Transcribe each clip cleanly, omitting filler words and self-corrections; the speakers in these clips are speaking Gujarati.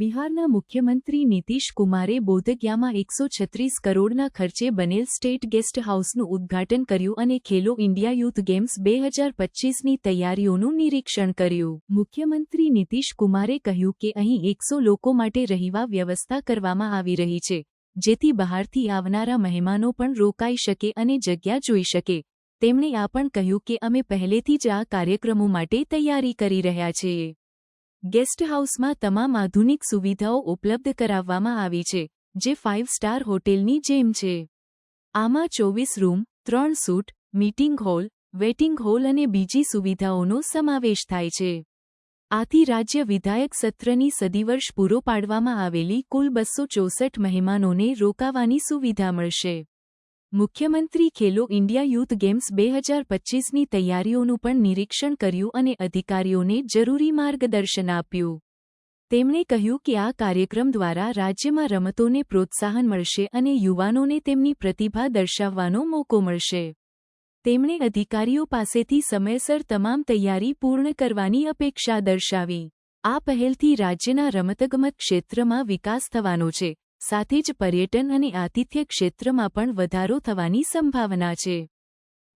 બિહારના મુખ્યમંત્રી નીતિશ કુમારે બોધગયામાં 136 કરોડના ખર્ચે બનેલ સ્ટેટ ગેસ્ટ હાઉસનું ઉદ્ઘાટન કર્યું અને ખેલો ઇન્ડિયા યુથ ગેમ્સ 2025ની તૈયારીઓનું નિરીક્ષણ કર્યું. મુખ્યમંત્રી નીતિશ કુમારે કહ્યું કે અહીં 100 લોકો માટે રહેવા વ્યવસ્થા કરવામાં આવી રહી છે, જેથી બહારથી આવનારા મહેમાનો પણ રોકાઈ શકે અને જગ્યા જોઈ શકે. તેમણે આ પણ કહ્યું કે અમે પહેલેથી જ આ કાર્યક્રમો માટે તૈયારી કરી રહ્યા છીએ. ગેસ્ટ હાઉસમાં તમામ આધુનિક સુવિધાઓ ઉપલબ્ધ કરાવવામાં આવી છે, જે 5 સ્ટાર હોટેલની જેમ છે. આમાં 24 room, 3 suite, meeting hall, waiting hall અને બીજી સુવિધાઓનો સમાવેશ થાય છે. આથી રાજ્ય વિધાયક સત્રની સદીવર્ષ પૂરો પાડવામાં આવેલી કુલ 264 મહેમાનોને રોકાવાની સુવિધા મળશે. મુખ્યમંત્રી ખેલો ઇન્ડિયા યુથ ગેમ્સ 2025ની તૈયારીઓનું પણ નિરીક્ષણ કર્યું અને અધિકારીઓને જરૂરી માર્ગદર્શન આપ્યું. તેમણે કહ્યું કે આ કાર્યક્રમ દ્વારા રાજ્યમાં રમતોને પ્રોત્સાહન મળશે અને યુવાનોને તેમની પ્રતિભા દર્શાવવાનો મોકો મળશે. તેમણે અધિકારીઓ પાસેથી સમયસર તમામ તૈયારી પૂર્ણ કરવાની અપેક્ષા દર્શાવી. આ પહેલથી રાજ્યના રમતગમત ક્ષેત્રમાં વિકાસ થવાનો છે, સાથે જ પર્યટન અને આતિથ્ય ક્ષેત્રમાં પણ વધારો થવાની સંભાવના છે.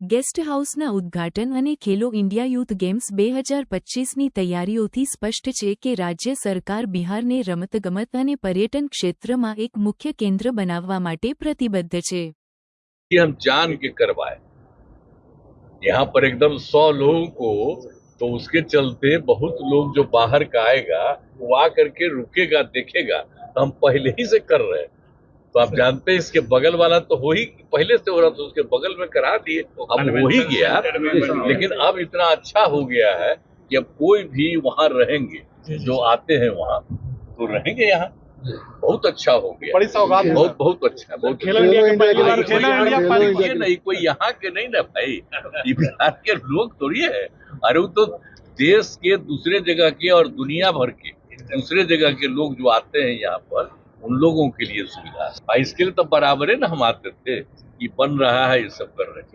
ગેસ્ટ હાઉસના ઉદ્ઘાટન અને ખેલો ઇન્ડિયા યુથ ગેમ્સ 2025ની તૈયારીઓથી સ્પષ્ટ છે કે રાજ્ય સરકાર બિહારને રમતગમત અને પર્યટન ક્ષેત્રમાં એક મુખ્ય કેન્દ્ર બનાવવા માટે પ્રતિબદ્ધ છે. हम जान के करवाए यहाँ पर एकदम 100 लोगों को, तो उसके चलते बहुत लोग जो बाहर का आएगा वो आकर के रुकेगा, देखेगा. तो हम पहले ही से कर रहे हैं. तो आप जानते हैं इसके बगल वाला तो हो ही पहले से हो रहा, तो उसके बगल में करा दिए, अब हो ही गया. लेकिन अब इतना अच्छा हो गया है कि अब कोई भी वहाँ रहेंगे, जो आते हैं वहाँ तो रहेंगे. यहाँ बहुत अच्छा हो गया, बड़ी सौगात है. बहुत बहुत अच्छा, बहुत खेलो इंडिया के पहली बार खेलो इंडिया ये नहीं कोई यहाँ के नहीं ना भाई, ये बिहार के लोग थोड़ी है. अरे वो तो देश के दूसरे जगह के और दुनिया भर के दूसरे जगह के लोग जो आते हैं यहाँ पर, उन लोगों के लिए सुविधा है. इसके लिए तो बराबर है ना हम आते थे, ये बन रहा है, ये सब कर रहे हैं.